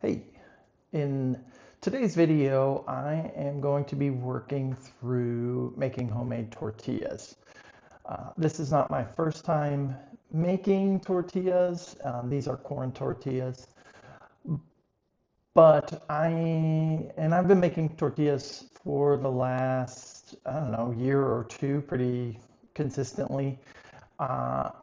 Hey, in today's video, I am going to be working through making homemade tortillas. This is not my first time making tortillas. These are corn tortillas, but I've been making tortillas for the last, I don't know, year or two pretty consistently.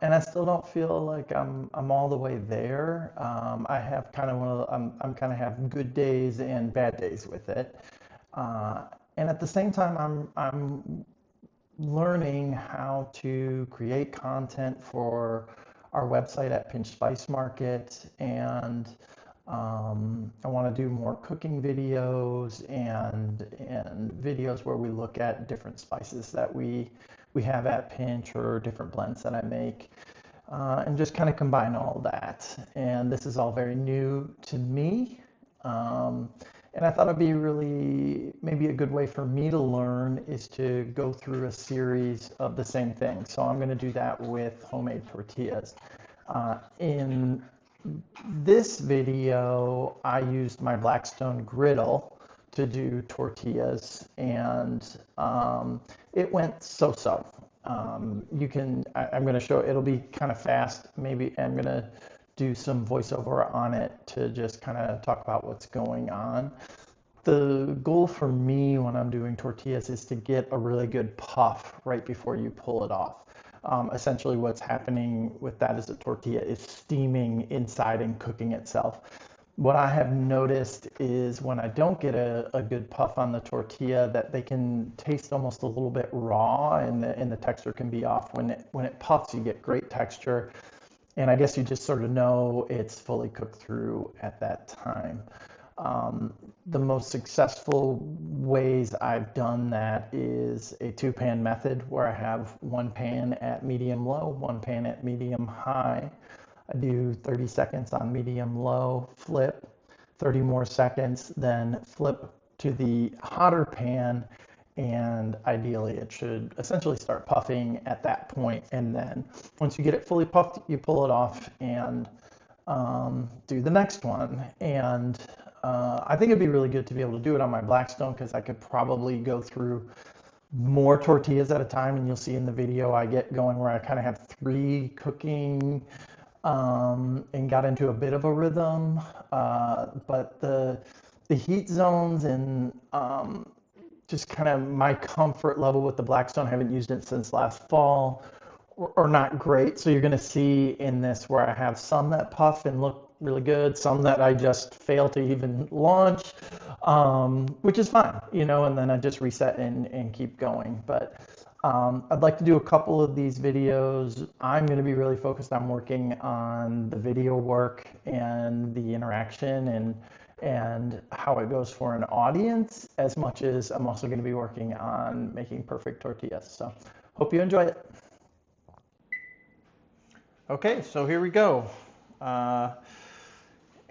And I still don't feel like I'm all the way there. I have kind of I'm kind of have good days and bad days with it. Uh, and at the same time, I'm learning how to create content for our website at Pinch Spice Market, and I want to do more cooking videos and videos where we look at different spices that we have at Pinch or different blends that I make, and just kind of combine all that. And this is all very new to me. Um, and I thought it'd be really maybe a good way for me to learn is to go through a series of the same thing. So I'm going to do that with homemade tortillas. In this video, I used my Blackstone griddle to do tortillas, and it went so-so. I'm going to show, it'll be kind of fast. Maybe I'm going to do some voiceover on it to just kind of talk about what's going on. The goal for me when I'm doing tortillas is to get a really good puff right before you pull it off. Essentially what's happening with that is the tortilla is steaming inside and cooking itself. What I have noticed is when I don't get a good puff on the tortilla, that they can taste almost a little bit raw, and the texture can be off. When it puffs, you get great texture, and I guess you just sort of know it's fully cooked through at that time. The most successful ways I've done that is a two-pan method where I have one pan at medium low, one pan at medium high. I do 30 seconds on medium low, flip, 30 more seconds, then flip to the hotter pan, and ideally it should essentially start puffing at that point. And then once you get it fully puffed, you pull it off and do the next one. And I think it'd be really good to be able to do it on my Blackstone because I could probably go through more tortillas at a time, and you'll see in the video I get going where I kind of have three cooking, and got into a bit of a rhythm. But the heat zones and just kind of my comfort level with the Blackstone, I haven't used it since last fall, or not great. So you're going to see in this where I have some that puff and look really good, some that I just fail to even launch, which is fine, and then I just reset and keep going. But I'd like to do a couple of these videos. I'm going to be really focused on working on the video work and the interaction and how it goes for an audience, as much as I'm also going to be working on making perfect tortillas. So hope you enjoy it. Okay, so here we go.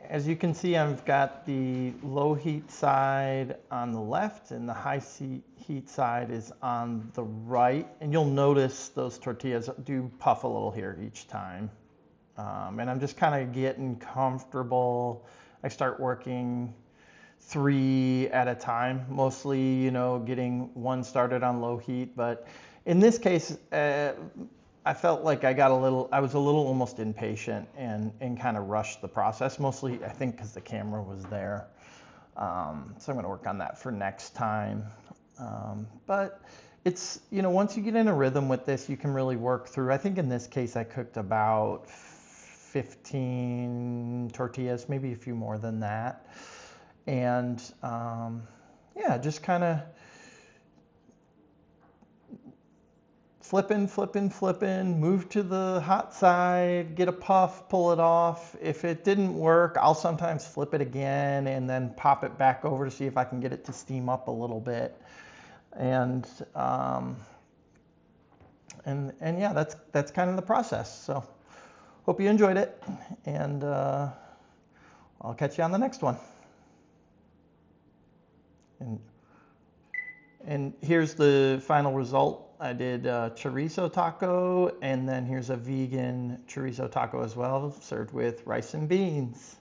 As you can see, I've got the low heat side on the left and the high heat side is on the right. And you'll notice those tortillas do puff a little here each time. And I'm just kind of getting comfortable. I start working 3 at a time, mostly, getting one started on low heat. But in this case, I felt like I was a little almost impatient and kind of rushed the process, mostly I think because the camera was there. So I'm going to work on that for next time. But it's, once you get in a rhythm with this, you can really work through. I think in this case, I cooked about 15 tortillas, maybe a few more than that. And yeah, just kind of flipping, move to the hot side, get a puff, pull it off. If it didn't work, I'll sometimes flip it again and then pop it back over to see if I can get it to steam up a little bit. And yeah, that's kind of the process. So hope you enjoyed it, and I'll catch you on the next one. And here's the final result. I did chorizo taco, and then here's a vegan chorizo taco as well, served with rice and beans.